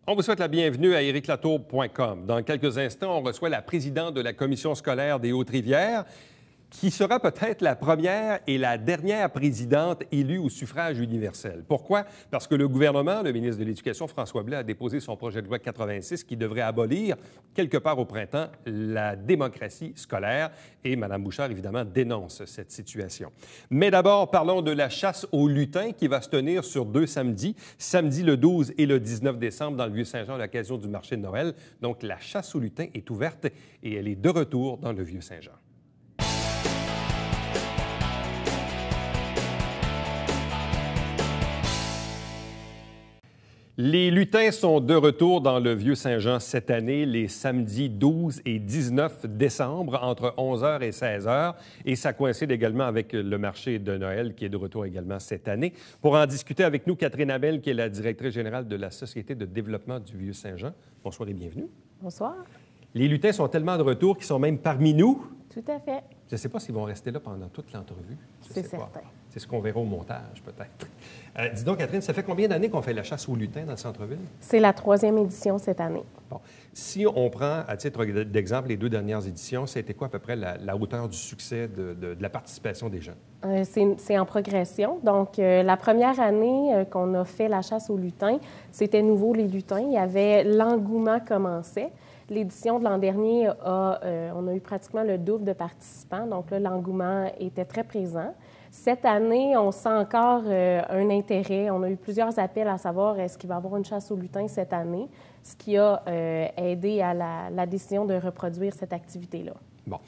On vous souhaite la bienvenue à ericlatour.com. Dans quelques instants, on reçoit la présidente de la commission scolaire des Hautes-Rivières, qui sera peut-être la première et la dernière présidente élue au suffrage universel. Pourquoi? Parce que le gouvernement, le ministre de l'Éducation, François Blais, a déposé son projet de loi 86 qui devrait abolir, quelque part au printemps, la démocratie scolaire. Et Mme Bouchard, évidemment, dénonce cette situation. Mais d'abord, parlons de la chasse aux lutins qui va se tenir sur 2 samedis, samedi le 12 et le 19 décembre dans le Vieux-Saint-Jean à l'occasion du marché de Noël. Donc, la chasse aux lutins est ouverte et elle est de retour dans le Vieux-Saint-Jean. Les lutins sont de retour dans le Vieux-Saint-Jean cette année, les samedis 12 et 19 décembre, entre 11h et 16h. Et ça coïncide également avec le marché de Noël qui est de retour également cette année. Pour en discuter avec nous, Catherine Abel, qui est la directrice générale de la Société de développement du Vieux-Saint-Jean. Bonsoir et bienvenue. Bonsoir. Les lutins sont tellement de retour qu'ils sont même parmi nous. Tout à fait. Je ne sais pas s'ils vont rester là pendant toute l'entrevue. C'est certain. C'est ce qu'on verra au montage, peut-être. Dis donc, Catherine, ça fait combien d'années qu'on fait la chasse aux lutins dans le centre-ville? C'est la 3e édition cette année. Bon. Si on prend, à titre d'exemple, les 2 dernières éditions, ça a été quoi à peu près la hauteur du succès de la participation des gens? C'est en progression. Donc, la première année qu'on a fait la chasse aux lutins, c'était nouveau les lutins. Il y avait l'engouement commençait. L'édition de l'an dernier, on a eu pratiquement le double de participants. Donc là, l'engouement était très présent. Cette année, on sent encore un intérêt. On a eu plusieurs appels à savoir est-ce qu'il va y avoir une chasse aux lutins cette année, ce qui a aidé à la décision de reproduire cette activité-là. Bon.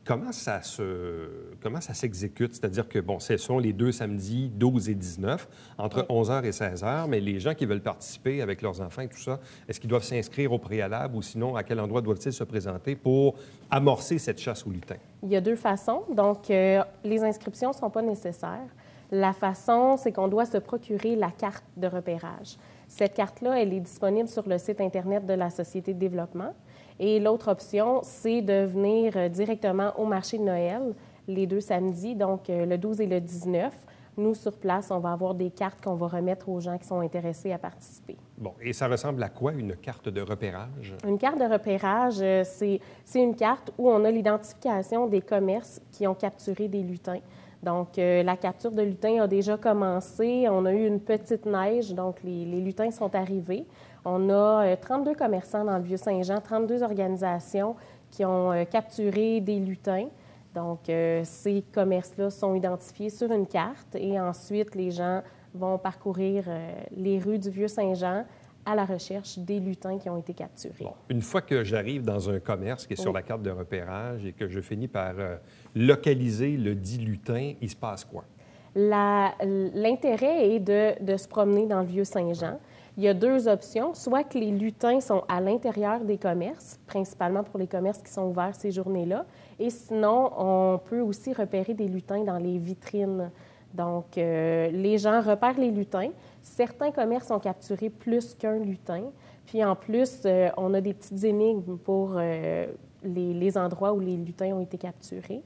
Comment ça s'exécute? C'est-à-dire que, bon, ce sont les 2 samedis, 12 et 19, entre 11h et 16h, mais les gens qui veulent participer avec leurs enfants et tout ça, est-ce qu'ils doivent s'inscrire au préalable ou sinon, à quel endroit doivent-ils se présenter pour amorcer cette chasse aux lutins? Il y a 2 façons. Donc, les inscriptions ne sont pas nécessaires. La façon, c'est qu'on doit se procurer la carte de repérage. Cette carte-là, elle est disponible sur le site Internet de la Société de développement. Et l'autre option, c'est de venir directement au marché de Noël les 2 samedis, donc le 12 et le 19. Nous, sur place, on va avoir des cartes qu'on va remettre aux gens qui sont intéressés à participer. Bon, et ça ressemble à quoi, une carte de repérage? Une carte de repérage, c'est une carte où on a l'identification des commerces qui ont capturé des lutins. Donc, la capture de lutins a déjà commencé. On a eu une petite neige, donc les lutins sont arrivés. On a 32 commerçants dans le Vieux-Saint-Jean, 32 organisations qui ont capturé des lutins. Donc, ces commerces-là sont identifiés sur une carte et ensuite, les gens vont parcourir les rues du Vieux-Saint-Jean à la recherche des lutins qui ont été capturés. Bon, une fois que j'arrive dans un commerce qui est sur la carte de repérage et que je finis par localiser le dit lutin, il se passe quoi? L'intérêt est de se promener dans le Vieux-Saint-Jean. Il y a 2 options, soit que les lutins sont à l'intérieur des commerces, principalement pour les commerces qui sont ouverts ces journées-là, et sinon, on peut aussi repérer des lutins dans les vitrines. Donc, les gens repèrent les lutins. Certains commerces ont capturé plus qu'un lutin. Puis, en plus, on a des petites énigmes pour les endroits où les lutins ont été capturés.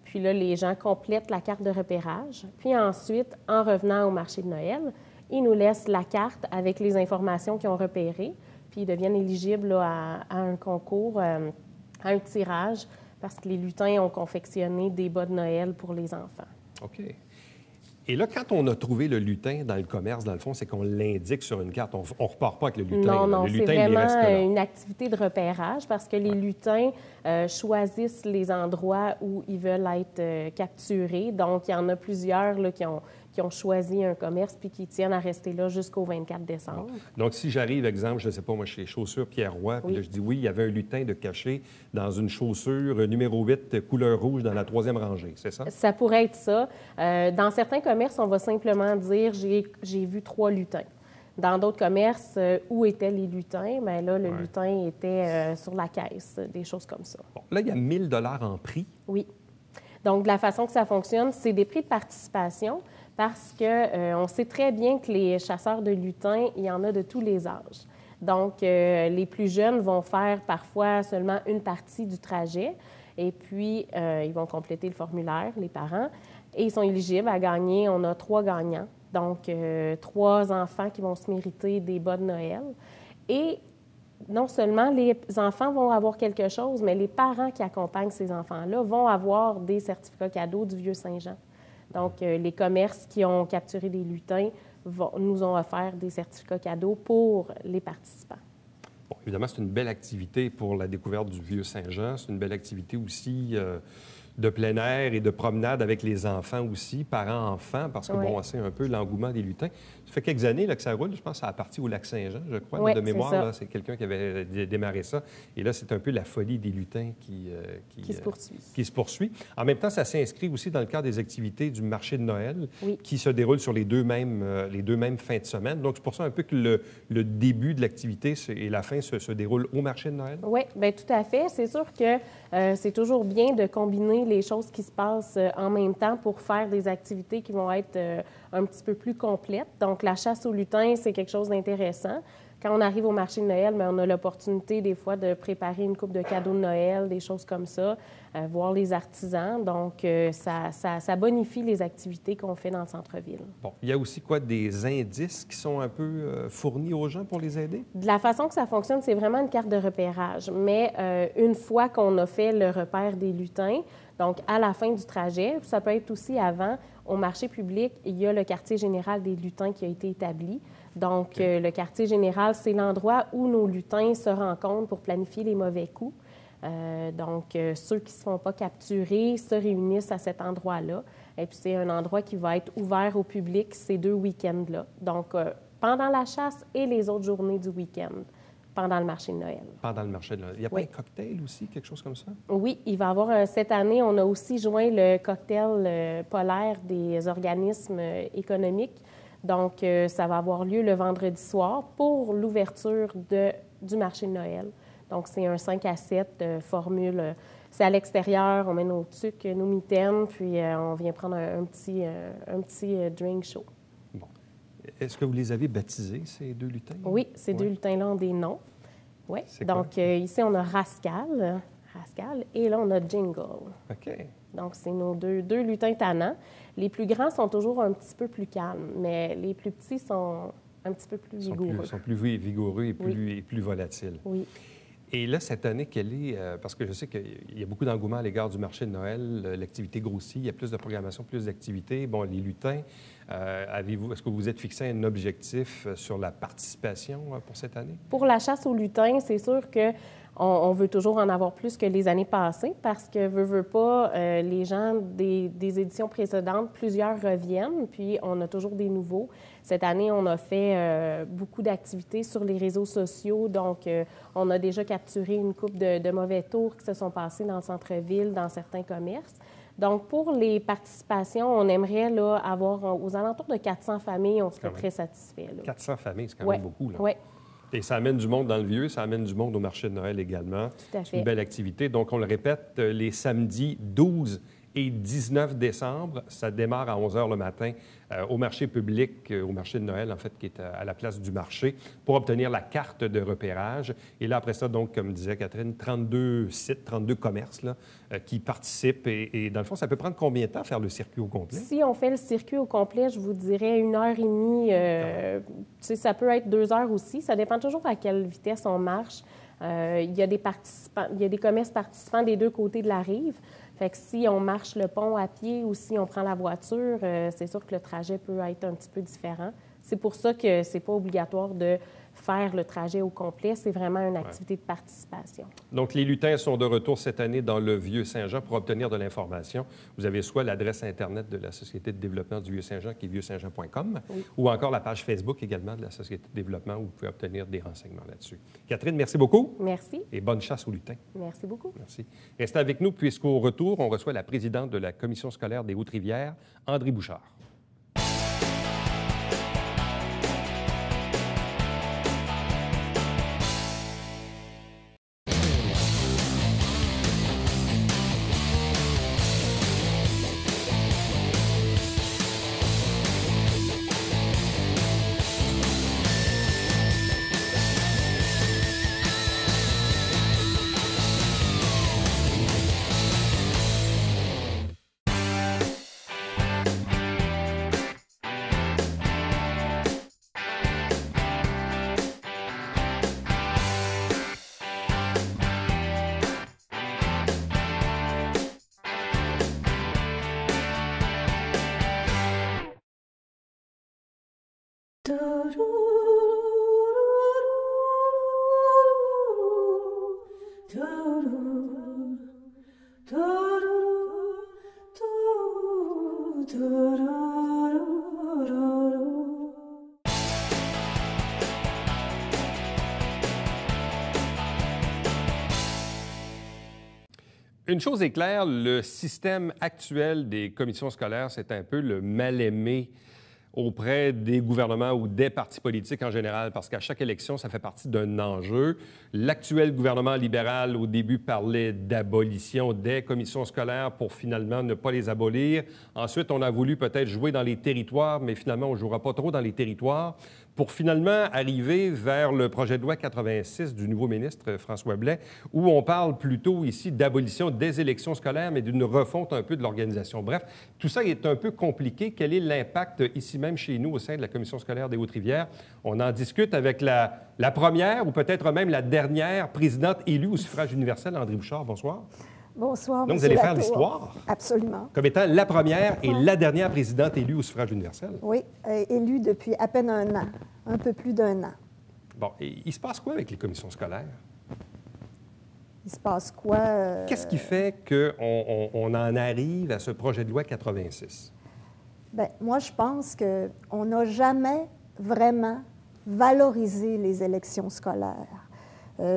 Puis là, les gens complètent la carte de repérage. Puis ensuite, en revenant au marché de Noël, ils nous laissent la carte avec les informations qu'ils ont repérées, puis ils deviennent éligibles là, à un concours, à un tirage, parce que les lutins ont confectionné des bas de Noël pour les enfants. OK. Et là, quand on a trouvé le lutin dans le commerce, dans le fond, c'est qu'on l'indique sur une carte. On ne repart pas avec le lutin. Non, le c'est lutin, il reste vraiment là. une activité de repérage parce que les lutins choisissent les endroits où ils veulent être capturés. Donc, il y en a plusieurs là, qui ont choisi un commerce puis qui tiennent à rester là jusqu'au 24 décembre. Donc, si j'arrive, exemple, je ne sais pas, moi, chez Chaussures Pierre-Roy, puis là, je dis oui, il y avait un lutin de caché dans une chaussure numéro 8, couleur rouge, dans la 3e rangée, c'est ça? Ça pourrait être ça. Dans certains commerces, on va simplement dire j'ai vu 3 lutins. Dans d'autres commerces, où étaient les lutins? Bien là, le lutin était sur la caisse, des choses comme ça. Bon, là, il y a 1 000 $ en prix. Oui. Donc, de la façon que ça fonctionne, c'est des prix de participation parce qu'on sait très bien que les chasseurs de lutins, il y en a de tous les âges. Donc, les plus jeunes vont faire parfois seulement une partie du trajet et puis ils vont compléter le formulaire, les parents, et ils sont éligibles à gagner. On a 3 gagnants, donc 3 enfants qui vont se mériter des bas de Noël. Et non seulement les enfants vont avoir quelque chose, mais les parents qui accompagnent ces enfants-là vont avoir des certificats cadeaux du Vieux-Saint-Jean. Donc, les commerces qui ont capturé des lutins nous ont offert des certificats cadeaux pour les participants. Bon, évidemment, c'est une belle activité pour la découverte du Vieux-Saint-Jean. C'est une belle activité aussi de plein air et de promenade avec les enfants aussi, parents-enfants, parce que, Oui. bon, c'est un peu l'engouement des lutins. Ça fait quelques années là, que ça roule. Je pense que ça a parti au Lac-Saint-Jean, je crois, Oui, de mémoire. c'est ça. Là, c'est quelqu'un qui avait démarré ça. Et là, c'est un peu la folie des lutins Qui se poursuit. qui se poursuit. En même temps, ça s'inscrit aussi dans le cadre des activités du marché de Noël Oui. qui se déroulent sur les deux mêmes fins de semaine. Donc, c'est pour ça un peu que le début de l'activité et la fin se déroulent au marché de Noël. Oui, bien tout à fait. C'est sûr que c'est toujours bien de combiner les choses qui se passent en même temps pour faire des activités qui vont être un petit peu plus complètes. Donc, la chasse aux lutins, c'est quelque chose d'intéressant. Quand on arrive au marché de Noël, bien, on a l'opportunité des fois de préparer une coupe de cadeaux de Noël, des choses comme ça, voir les artisans. Donc, ça bonifie les activités qu'on fait dans le centre-ville. Bon, il y a aussi quoi, des indices qui sont un peu fournis aux gens pour les aider? De la façon que ça fonctionne, c'est vraiment une carte de repérage. Mais une fois qu'on a fait le repère des lutins, donc à la fin du trajet, ça peut être aussi avant, au marché public, il y a le quartier général des lutins qui a été établi. Donc, le quartier général, c'est l'endroit où nos lutins se rencontrent pour planifier les mauvais coups. Donc, ceux qui ne se font pas capturer se réunissent à cet endroit-là. Et puis, c'est un endroit qui va être ouvert au public ces 2 week-ends-là. Donc, pendant la chasse et les autres journées du week-end, pendant le marché de Noël. Pendant le marché de Noël. Il n'y a pas un cocktail aussi, quelque chose comme ça? Oui, il va y avoir cette année, on a aussi joint le cocktail polaire des organismes économiques. Donc, ça va avoir lieu le vendredi soir pour l'ouverture du marché de Noël. Donc, c'est un 5 à 7 formule. C'est à l'extérieur, on met nos tucs, nos mitaines, puis on vient prendre un petit drink chaud. Bon. Est-ce que vous les avez baptisés, ces 2 lutins? Oui, ces 2 lutins-là ont des noms. Oui. Donc, ici, on a Rascal, et là, on a Jingle. OK. Donc, c'est nos deux lutins tannants. Les plus grands sont toujours un petit peu plus calmes, mais les plus petits sont un petit peu plus vigoureux. Ils sont plus vigoureux et plus volatiles. Oui. Et là, cette année, quelle est... parce que je sais qu'il y a beaucoup d'engouement à l'égard du marché de Noël. L'activité grossit, il y a plus de programmation, plus d'activités. Bon, les lutins, est-ce que vous vous êtes fixé un objectif sur la participation pour cette année? Pour la chasse aux lutins, c'est sûr que on veut toujours en avoir plus que les années passées parce que, veut pas, les gens des éditions précédentes, plusieurs reviennent, puis on a toujours des nouveaux. Cette année, on a fait beaucoup d'activités sur les réseaux sociaux, donc on a déjà capturé une couple de mauvais tours qui se sont passés dans le centre-ville, dans certains commerces. Donc, pour les participations, on aimerait là, avoir aux alentours de 400 familles, on serait très satisfait. 400 familles, c'est quand même beaucoup. Oui. Et ça amène du monde dans le Vieux, ça amène du monde au marché de Noël également. Tout à fait. C'est une belle activité. Donc, on le répète, les samedis 12 et 19 décembre, ça démarre à 11 h le matin au marché public, au marché de Noël, en fait, qui est à la place du marché, pour obtenir la carte de repérage. Et là, après ça, donc, comme disait Catherine, 32 sites, 32 commerces là, qui participent. Et dans le fond, ça peut prendre combien de temps faire le circuit au complet? Si on fait le circuit au complet, je vous dirais 1h30. Ça peut être 2 heures aussi. Ça dépend toujours à quelle vitesse on marche. Il y a des commerces participants des 2 côtés de la rive. Fait que si on marche le pont à pied ou si on prend la voiture, c'est sûr que le trajet peut être un petit peu différent. C'est pour ça que c'est pas obligatoire de faire le trajet au complet. C'est vraiment une activité de participation. Donc, les lutins sont de retour cette année dans le Vieux-Saint-Jean. Pour obtenir de l'information, vous avez soit l'adresse Internet de la Société de développement du Vieux-Saint-Jean, qui est vieux-saint-jean.com, ou encore la page Facebook également de la Société de développement, où vous pouvez obtenir des renseignements là-dessus. Catherine, merci beaucoup. Merci. Et bonne chasse aux lutins. Merci beaucoup. Merci. Restez avec nous, puisqu'au retour, on reçoit la présidente de la Commission scolaire des Hautes-Rivières, André Bouchard. Une chose est claire, le système actuel des commissions scolaires, c'est un peu le mal-aimé auprès des gouvernements ou des partis politiques en général, parce qu'à chaque élection, ça fait partie d'un enjeu. L'actuel gouvernement libéral, au début, parlait d'abolition des commissions scolaires pour finalement ne pas les abolir. Ensuite, on a voulu peut-être jouer dans les territoires, mais finalement, on ne jouera pas trop dans les territoires, pour finalement arriver vers le projet de loi 86 du nouveau ministre François Blais, où on parle plutôt ici d'abolition des élections scolaires, mais d'une refonte un peu de l'organisation. Bref, tout ça est un peu compliqué. Quel est l'impact ici même chez nous au sein de la Commission scolaire des Hautes-Rivières? On en discute avec la première ou peut-être même la dernière présidente élue au suffrage universel, André Bouchard. Bonsoir. Bonsoir, Donc, vous allez faire l'histoire. Absolument. Comme étant la première et la dernière présidente élue au suffrage universel. Oui, élue depuis à peine un an, un peu plus d'un an. Bon, et il se passe quoi avec les commissions scolaires? Il se passe quoi? Qu'est-ce qui fait qu'on en arrive à ce projet de loi 86? Bien, moi, je pense qu'on n'a jamais vraiment valorisé les élections scolaires.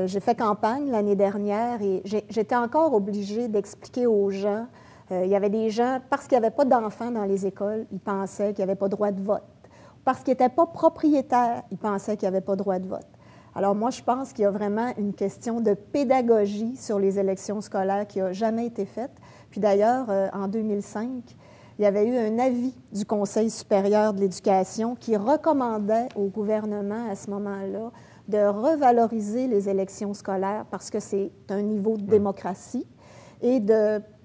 J'ai fait campagne l'année dernière et j'étais encore obligée d'expliquer aux gens. Il y avait des gens, parce qu'il n'y avait pas d'enfants dans les écoles, ils pensaient qu'il n'y avait pas droit de vote. Parce qu'ils n'étaient pas propriétaires, ils pensaient qu'il n'y avait pas droit de vote. Alors moi, je pense qu'il y a vraiment une question de pédagogie sur les élections scolaires qui n'a jamais été faite. Puis d'ailleurs, en 2005, il y avait eu un avis du Conseil supérieur de l'éducation qui recommandait au gouvernement à ce moment-là de revaloriser les élections scolaires parce que c'est un niveau de démocratie et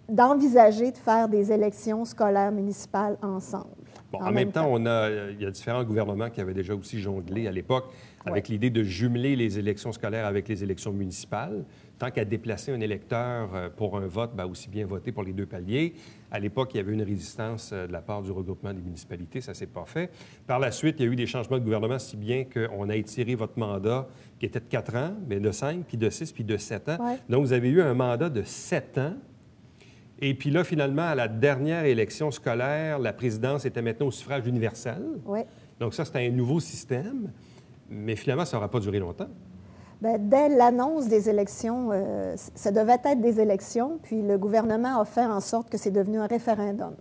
d'envisager de faire des élections scolaires municipales ensemble. Bon, en même temps, il y a différents gouvernements qui avaient déjà aussi jonglé à l'époque avec l'idée de jumeler les élections scolaires avec les élections municipales. Tant qu'à déplacer un électeur pour un vote, bien, aussi bien voter pour les deux paliers. À l'époque, il y avait une résistance de la part du regroupement des municipalités. Ça ne s'est pas fait. Par la suite, il y a eu des changements de gouvernement, si bien qu'on a étiré votre mandat, qui était de 4 ans, mais de 5, puis de 6, puis de 7 ans. Ouais. Donc, vous avez eu un mandat de 7 ans. Et puis là, finalement, à la dernière élection scolaire, la présidence était maintenant au suffrage universel. Oui. Donc ça, c'était un nouveau système. Mais finalement, ça n'aura pas duré longtemps. Bien, dès l'annonce des élections, ça devait être des élections, puis le gouvernement a fait en sorte que c'est devenu un référendum.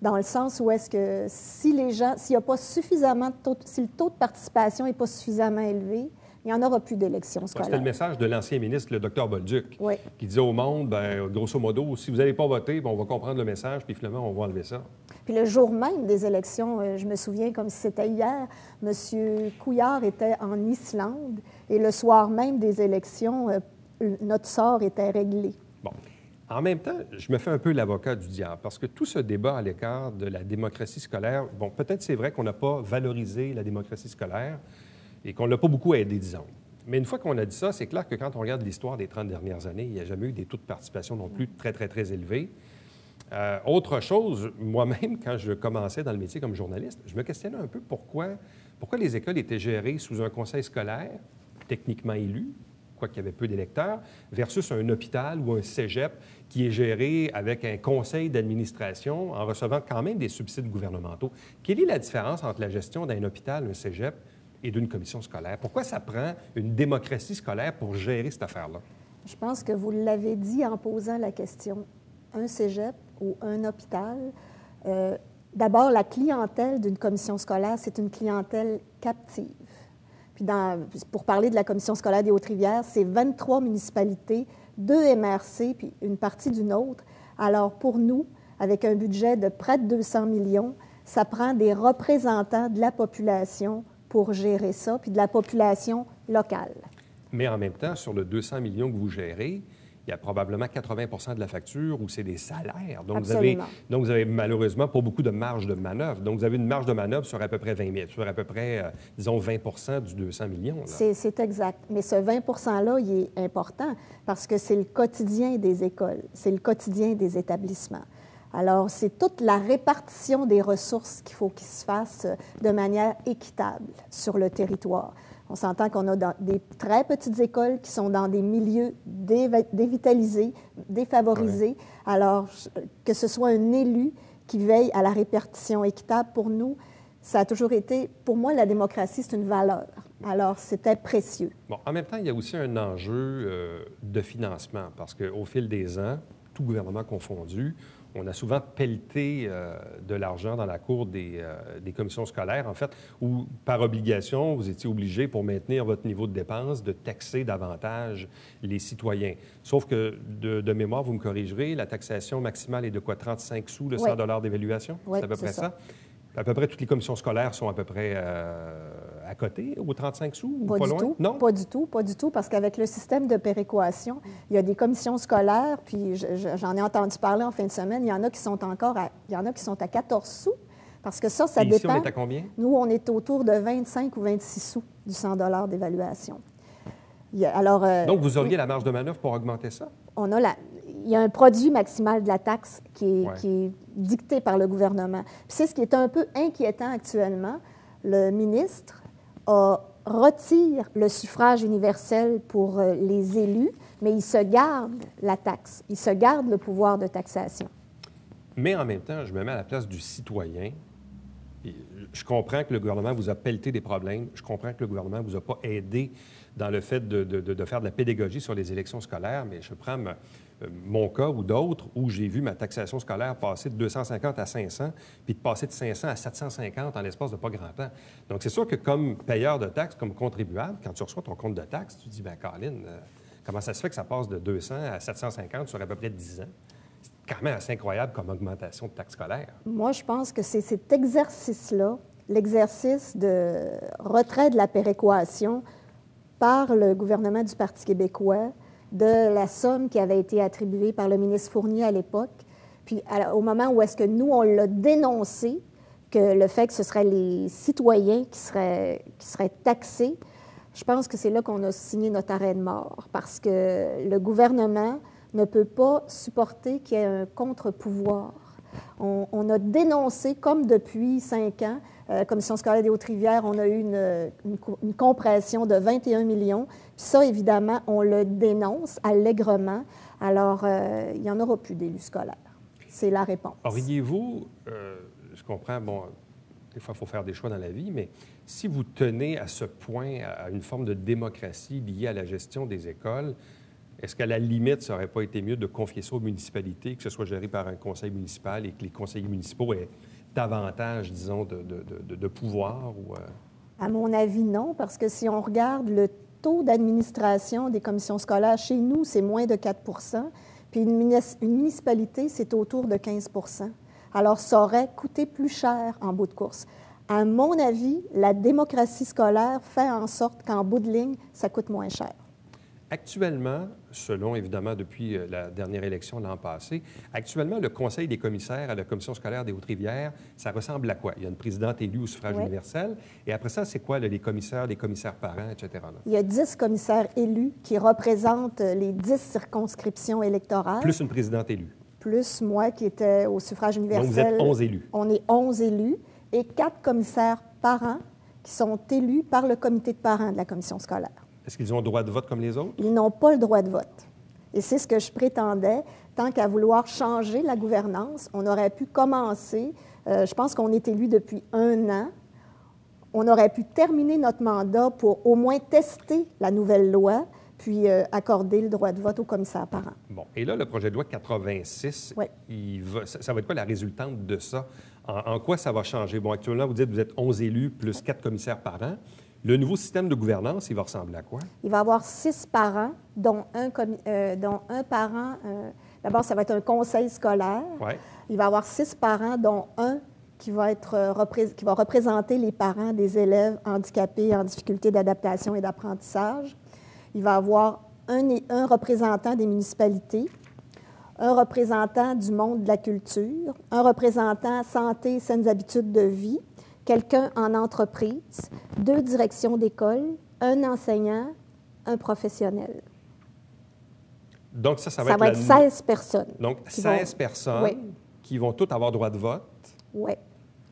Dans le sens où est-ce que si les gens, s'il n'y a pas suffisamment de taux, si le taux de participation n'est pas suffisamment élevé, il n'y en aura plus d'élections scolaires. C'était le message de l'ancien ministre, le Dr Bolduc, oui. qui disait au monde, bien, grosso modo, si vous n'allez pas voter, bien, on va comprendre le message, puis finalement, on va enlever ça. Puis le jour même des élections, je me souviens comme si c'était hier, M. Couillard était en Islande et le soir même des élections, notre sort était réglé. Bon. En même temps, je me fais un peu l'avocat du diable, parce que tout ce débat à l'écart de la démocratie scolaire, bon, peut-être c'est vrai qu'on n'a pas valorisé la démocratie scolaire et qu'on ne l'a pas beaucoup aidé, disons. Mais une fois qu'on a dit ça, c'est clair que quand on regarde l'histoire des 30 dernières années, il n'y a jamais eu des taux de participation non plus très, très, très élevés. Autre chose, moi-même, quand je commençais dans le métier comme journaliste, je me questionnais un peu pourquoi les écoles étaient gérées sous un conseil scolaire techniquement élu, quoiqu'il y avait peu d'électeurs, versus un hôpital ou un cégep qui est géré avec un conseil d'administration en recevant quand même des subsides gouvernementaux. Quelle est la différence entre la gestion d'un hôpital, un cégep et d'une commission scolaire? Pourquoi ça prend une démocratie scolaire pour gérer cette affaire-là? Je pense que vous l'avez dit en posant la question. Un cégep ou un hôpital, d'abord, la clientèle d'une commission scolaire, c'est une clientèle captive. Puis pour parler de la commission scolaire des Hautes-Rivières, c'est 23 municipalités, 2 MRC, puis une partie d'une autre. Alors, pour nous, avec un budget de près de 200 millions, ça prend des représentants de la population pour gérer ça, puis de la population locale. Mais en même temps, sur le 200 millions que vous gérez, il y a probablement 80 de la facture où c'est des salaires. Donc, vous avez malheureusement pas beaucoup de marge de manœuvre. Donc, vous avez une marge de manœuvre sur à peu près 20 000, sur à peu près, disons, 20 du 200 millions. C'est exact. Mais ce 20 %-là, il est important parce que c'est le quotidien des écoles, c'est le quotidien des établissements. Alors, c'est toute la répartition des ressources qu'il faut qu'il se fasse de manière équitable sur le territoire. On s'entend qu'on a des très petites écoles qui sont dans des milieux dévitalisés, défavorisés. Oui. Alors, que ce soit un élu qui veille à la répartition équitable, pour nous, ça a toujours été, pour moi, la démocratie, c'est une valeur. Alors, c'était précieux. Bon, en même temps, il y a aussi un enjeu de financement, parce qu'au fil des ans, tout gouvernement confondu, on a souvent pelleté de l'argent dans la cour des commissions scolaires, en fait, où, par obligation, vous étiez obligé, pour maintenir votre niveau de dépenses, de taxer davantage les citoyens. Sauf que, de mémoire, vous me corrigerez, la taxation maximale est de quoi? 35 sous, le 100 $ d'évaluation? Oui, c'est à peu près ça? À peu près toutes les commissions scolaires sont à peu près à côté, aux 35 sous, ou pas loin? Tout. Non? Pas du tout, parce qu'avec le système de péréquation, il y a des commissions scolaires, puis j'en ai entendu parler en fin de semaine, il y en a qui sont à 14 sous, parce que ça Et dépend. Ici, on est à combien? Nous, on est autour de 25 ou 26 sous du 100 $ d'évaluation. Alors, donc, vous auriez la marge de manœuvre pour augmenter ça? Il y a un produit maximal de la taxe qui est dicté par le gouvernement. Puis c'est ce qui est un peu inquiétant actuellement. Le ministre retire le suffrage universel pour les élus, mais il se garde la taxe. Il se garde le pouvoir de taxation. Mais en même temps, je me mets à la place du citoyen. Je comprends que le gouvernement vous a pelleté des problèmes. Je comprends que le gouvernement ne vous a pas aidé dans le fait de faire de la pédagogie sur les élections scolaires, mais je prends mon cas ou d'autres où j'ai vu ma taxation scolaire passer de 250 à 500, puis de passer de 500 à 750 en l'espace de pas grand temps. Donc, c'est sûr que comme payeur de taxes, comme contribuable, quand tu reçois ton compte de taxes, tu te dis, bien, Caroline, comment ça se fait que ça passe de 200 à 750 sur à peu près 10 ans? C'est quand même assez incroyable comme augmentation de taxes scolaires. Moi, je pense que c'est cet exercice-là, l'exercice de retrait de la péréquation par le gouvernement du Parti québécois, de la somme qui avait été attribuée par le ministre Fournier à l'époque. Puis au moment où est-ce que nous, on l'a dénoncé, que le fait que ce seraient les citoyens qui seraient taxés, je pense que c'est là qu'on a signé notre arrêt de mort, parce que le gouvernement ne peut pas supporter qu'il y ait un contre-pouvoir. On a dénoncé, comme depuis 5 ans, Commission scolaire des Hautes-Rivières, on a eu une compression de 21 millions. Puis ça, évidemment, on le dénonce allègrement. Alors, il n'y en aura plus d'élus scolaires. C'est la réponse. Auriez-vous, je comprends, bon, des fois, il faut faire des choix dans la vie, mais si vous tenez à ce point à une forme de démocratie liée à la gestion des écoles, est-ce qu'à la limite, ça n'aurait pas été mieux de confier ça aux municipalités, que ce soit géré par un conseil municipal et que les conseillers municipaux aient davantage, disons, de pouvoir? Ou, À mon avis, non, parce que si on regarde le taux d'administration des commissions scolaires, chez nous, c'est moins de 4 %, puis une municipalité, c'est autour de 15 %. Alors, ça aurait coûté plus cher en bout de course. À mon avis, la démocratie scolaire fait en sorte qu'en bout de ligne, ça coûte moins cher. Actuellement, selon, évidemment, depuis la dernière élection l'an passé, actuellement, le Conseil des commissaires à la Commission scolaire des Hautes-Rivières, ça ressemble à quoi? Il y a une présidente élue au suffrage universel. Et après ça, c'est quoi, là, les commissaires parents, etc.? Là? Il y a 10 commissaires élus qui représentent les 10 circonscriptions électorales. Plus une présidente élue. Plus moi qui étais au suffrage universel. Donc, vous êtes 11 élus. On est 11 élus et 4 commissaires parents qui sont élus par le comité de parents de la commission scolaire. Est-ce qu'ils ont le droit de vote comme les autres? Ils n'ont pas le droit de vote. Et c'est ce que je prétendais. Tant qu'à vouloir changer la gouvernance, on aurait pu commencer, je pense qu'on est élu depuis 1 an, on aurait pu terminer notre mandat pour au moins tester la nouvelle loi, puis accorder le droit de vote aux commissaires parents. Bon. Et là, le projet de loi 86, ça va être quoi la résultante de ça? En quoi ça va changer? Bon, actuellement, vous dites que vous êtes 11 élus plus 4 commissaires parents. Le nouveau système de gouvernance, il va ressembler à quoi? Il va y avoir 6 parents, dont un parent. D'abord, ça va être un conseil scolaire. Ouais. Il va y avoir 6 parents, dont un qui va représenter les parents des élèves handicapés en difficulté d'adaptation et d'apprentissage. Il va y avoir un représentant des municipalités, un représentant du monde de la culture, un représentant santé et saines habitudes de vie, quelqu'un en entreprise, 2 directions d'école, un enseignant, un professionnel. Donc, ça va être 16 personnes. Donc, 16 personnes qui vont tous avoir droit de vote. Oui.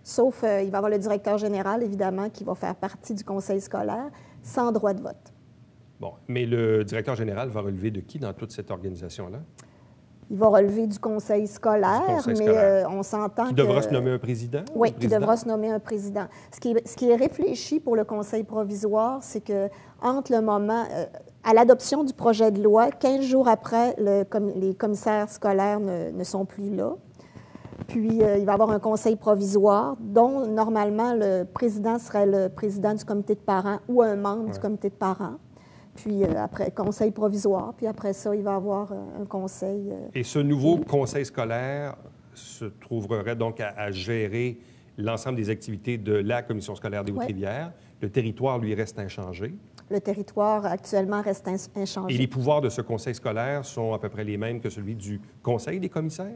Sauf, il va y avoir le directeur général, évidemment, qui va faire partie du conseil scolaire, sans droit de vote. Bon, mais le directeur général va relever de qui dans toute cette organisation-là? Il va relever du conseil scolaire, mais on s'entend que... Qui devra se nommer un président? Oui, qui devra se nommer un président. Ce qui est réfléchi pour le conseil provisoire, c'est que entre le moment... à l'adoption du projet de loi, 15 jours après, les commissaires scolaires ne sont plus là. Puis, il va y avoir un conseil provisoire dont, normalement, le président serait le président du comité de parents ou un membre du comité de parents. Puis, après, conseil provisoire. Puis, après ça, il va y avoir un conseil... Et ce nouveau conseil scolaire se trouverait donc à gérer l'ensemble des activités de la commission scolaire des Hautes-Rivières. Le territoire, lui, reste inchangé. Le territoire, actuellement, reste inchangé. Et les pouvoirs de ce conseil scolaire sont à peu près les mêmes que celui du conseil des commissaires?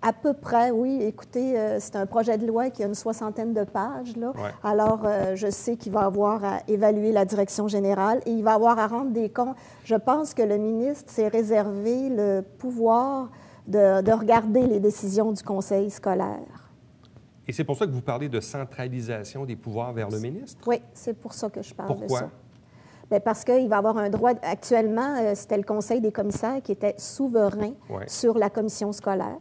À peu près, oui. Écoutez, c'est un projet de loi qui a une 60aine de pages, là. Ouais. Alors, je sais qu'il va avoir à évaluer la direction générale et il va avoir à rendre des comptes. Je pense que le ministre s'est réservé le pouvoir de regarder les décisions du conseil scolaire. Et c'est pour ça que vous parlez de centralisation des pouvoirs vers le ministre? Oui, c'est pour ça que je parle de ça. Pourquoi? Bien, parce qu'il va avoir un droit... Actuellement, c'était le conseil des commissaires qui était souverain sur la commission scolaire.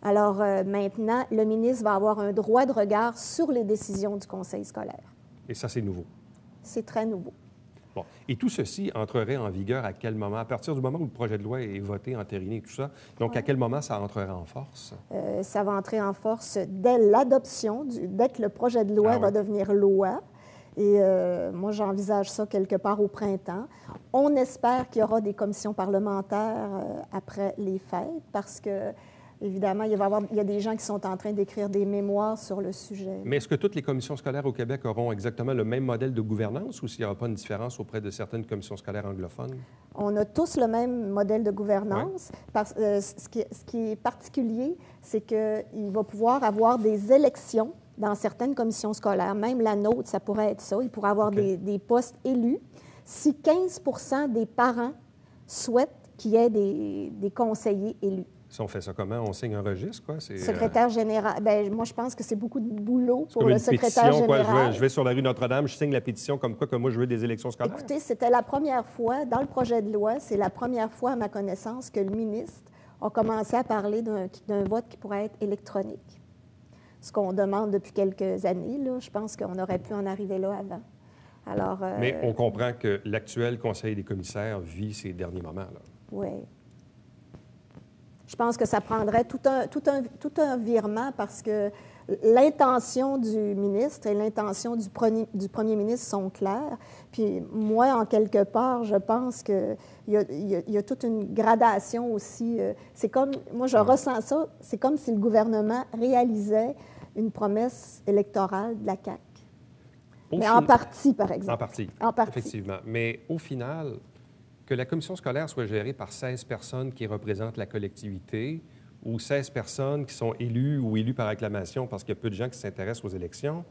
Alors, maintenant, le ministre va avoir un droit de regard sur les décisions du conseil scolaire. Et ça, c'est nouveau? C'est très nouveau. Bon. Et tout ceci entrerait en vigueur à quel moment? À partir du moment où le projet de loi est voté, entériné et tout ça, donc à quel moment ça entrerait en force? Ça va entrer en force dès l'adoption, dès que le projet de loi va devenir loi. Et moi, j'envisage ça quelque part au printemps. On espère qu'il y aura des commissions parlementaires après les fêtes parce que... Évidemment, il y a des gens qui sont en train d'écrire des mémoires sur le sujet. Mais est-ce que toutes les commissions scolaires au Québec auront exactement le même modèle de gouvernance ou s'il n'y aura pas une différence auprès de certaines commissions scolaires anglophones? On a tous le même modèle de gouvernance. Ce qui est particulier, c'est qu'il va pouvoir avoir des élections dans certaines commissions scolaires. Même la nôtre, ça pourrait être ça. Il pourrait avoir des postes élus. Si 15 des parents souhaitent qu'il y ait des conseillers élus. Si on fait ça comment? On signe un registre, quoi? Secrétaire général. Bien, moi, je pense que c'est beaucoup de boulot pour comme le une secrétaire pétition, général. quoi. Je vais sur la rue Notre-Dame, je signe la pétition comme quoi que moi, je veux des élections scolaires. Écoutez, c'était la première fois, dans le projet de loi, c'est la première fois, à ma connaissance, que le ministre a commencé à parler d'un vote qui pourrait être électronique. Ce qu'on demande depuis quelques années, là, je pense qu'on aurait pu en arriver là avant. Alors, mais on comprend que l'actuel Conseil des commissaires vit ces derniers moments, là. Oui. Je pense que ça prendrait tout un virement parce que l'intention du ministre et l'intention du premier ministre sont claires. Puis moi, en quelque part, je pense qu'il y a toute une gradation aussi. C'est comme, moi, je ressens ça, c'est comme si le gouvernement réalisait une promesse électorale de la CAQ. Mais en partie, par exemple. En partie, effectivement. Mais au final... Que la commission scolaire soit gérée par 16 personnes qui représentent la collectivité ou 16 personnes qui sont élues ou élues par acclamation parce qu'il y a peu de gens qui s'intéressent aux élections,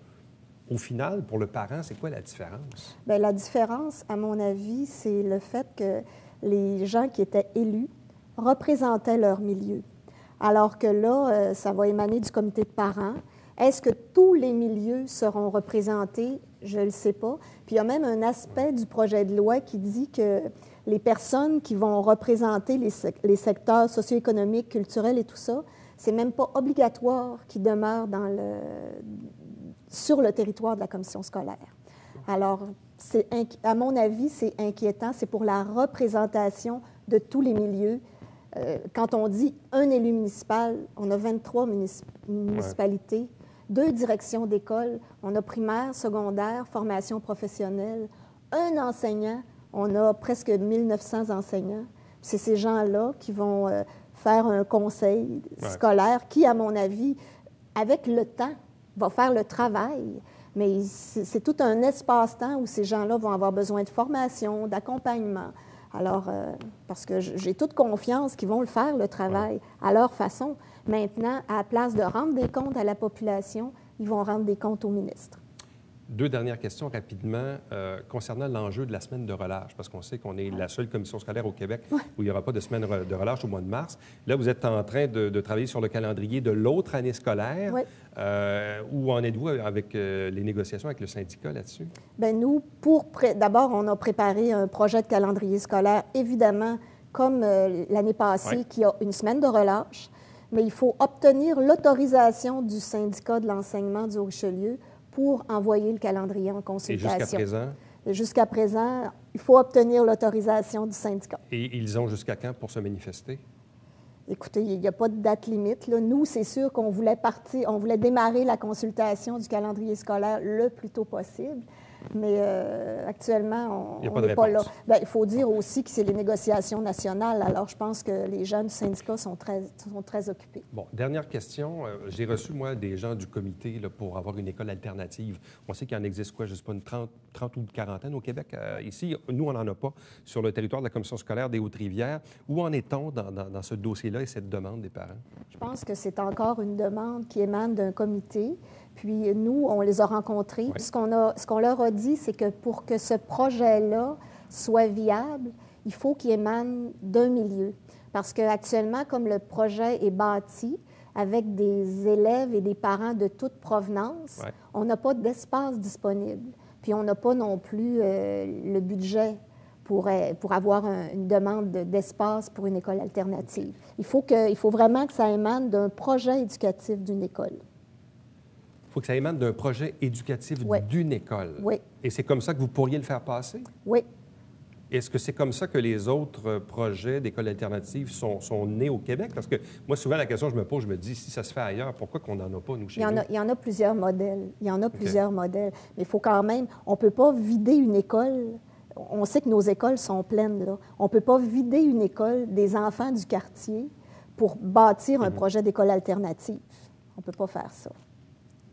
au final, pour le parent, c'est quoi la différence? Bien, la différence, à mon avis, c'est le fait que les gens qui étaient élus représentaient leur milieu. Alors que là, ça va émaner du comité de parents. Est-ce que tous les milieux seront représentés? Je ne le sais pas. Puis il y a même un aspect du projet de loi qui dit que les personnes qui vont représenter les secteurs socio-économiques, culturels et tout ça, c'est même pas obligatoire qu'ils demeurent sur le territoire de la commission scolaire. Alors, à mon avis, c'est inquiétant. C'est pour la représentation de tous les milieux. Quand on dit un élu municipal, on a 23 municipalités, 2 directions d'école, on a primaire, secondaire, formation professionnelle, un enseignant, on a presque 1900 enseignants. C'est ces gens-là qui vont faire un conseil scolaire qui, à mon avis, avec le temps, va faire le travail. Mais c'est tout un espace-temps où ces gens-là vont avoir besoin de formation, d'accompagnement. Alors, parce que j'ai toute confiance qu'ils vont le faire, le travail, à leur façon. Maintenant, à la place de rendre des comptes à la population, ils vont rendre des comptes au ministre. Deux dernières questions rapidement concernant l'enjeu de la semaine de relâche, parce qu'on sait qu'on est la seule commission scolaire au Québec où il n'y aura pas de semaine de relâche au mois de mars. Là, vous êtes en train de travailler sur le calendrier de l'autre année scolaire. Oui. Où en êtes-vous avec les négociations avec le syndicat là-dessus? Bien, nous, d'abord, on a préparé un projet de calendrier scolaire, évidemment, comme l'année passée, qui a une semaine de relâche, mais il faut obtenir l'autorisation du syndicat de l'enseignement du Haut-Richelieu pour envoyer le calendrier en consultation. Et jusqu'à présent? Et jusqu'à présent, il faut obtenir l'autorisation du syndicat. Et ils ont jusqu'à quand pour se manifester? Écoutez, il n'y a pas de date limite, là. Nous, c'est sûr qu'on voulait démarrer la consultation du calendrier scolaire le plus tôt possible. Mais actuellement, on n'est pas là. Bien, il faut dire aussi que c'est les négociations nationales. Alors, je pense que les gens du syndicat sont très occupés. Bon, dernière question. J'ai reçu, moi, des gens du comité là, pour avoir une école alternative. On sait qu'il en existe, quoi, je ne sais pas, une 30 ou une quarantaine au Québec. Ici, nous, on n'en a pas sur le territoire de la commission scolaire des Hautes-Rivières. Où en est-on dans ce dossier-là et cette demande des parents? Je pense que c'est encore une demande qui émane d'un comité. Puis nous, on les a rencontrés. Puis ce qu'on leur a dit, c'est que pour que ce projet-là soit viable, il faut qu'il émane d'un milieu. Parce qu'actuellement, comme le projet est bâti avec des élèves et des parents de toute provenance, on n'a pas d'espace disponible. Puis on n'a pas non plus le budget pour avoir une demande d'espace pour une école alternative. Il faut vraiment que ça émane d'un projet éducatif d'une école. Il faut que ça émane d'un projet éducatif d'une école. Oui. Et c'est comme ça que vous pourriez le faire passer? Oui. Est-ce que c'est comme ça que les autres projets d'écoles alternatives sont nés au Québec? Parce que moi, souvent, la question que je me pose, je me dis, si ça se fait ailleurs, pourquoi qu'on n'en a pas, nous, chez nous? Il y en a plusieurs modèles. Il y en a plusieurs modèles. Mais il faut quand même... On ne peut pas vider une école. On sait que nos écoles sont pleines, là. On ne peut pas vider une école des enfants du quartier pour bâtir un projet d'école alternative. On ne peut pas faire ça.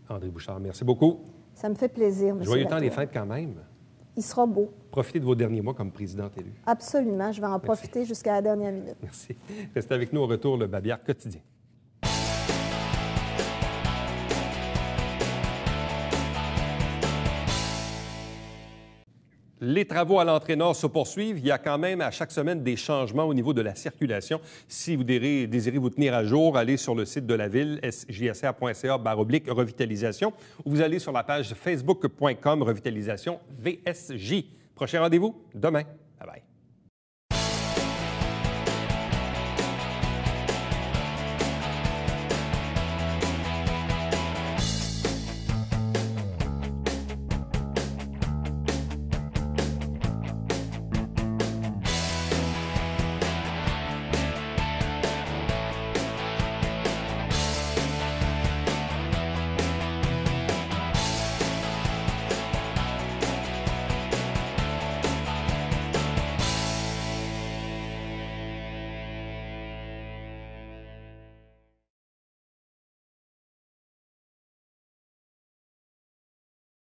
André Bouchard, merci beaucoup. Ça me fait plaisir, M. Joyeux temps des fêtes quand même. Il sera beau. Profitez de vos derniers mois comme présidente élue. Absolument. Je vais en profiter jusqu'à la dernière minute. Merci. Restez avec nous au retour, le Babillard quotidien. Les travaux à l'entrée nord se poursuivent. Il y a quand même à chaque semaine des changements au niveau de la circulation. Si vous désirez vous tenir à jour, allez sur le site de la ville, sjsr.ca/revitalisation, ou vous allez sur la page facebook.com revitalisation VSJ. Prochain rendez-vous demain. Bye bye.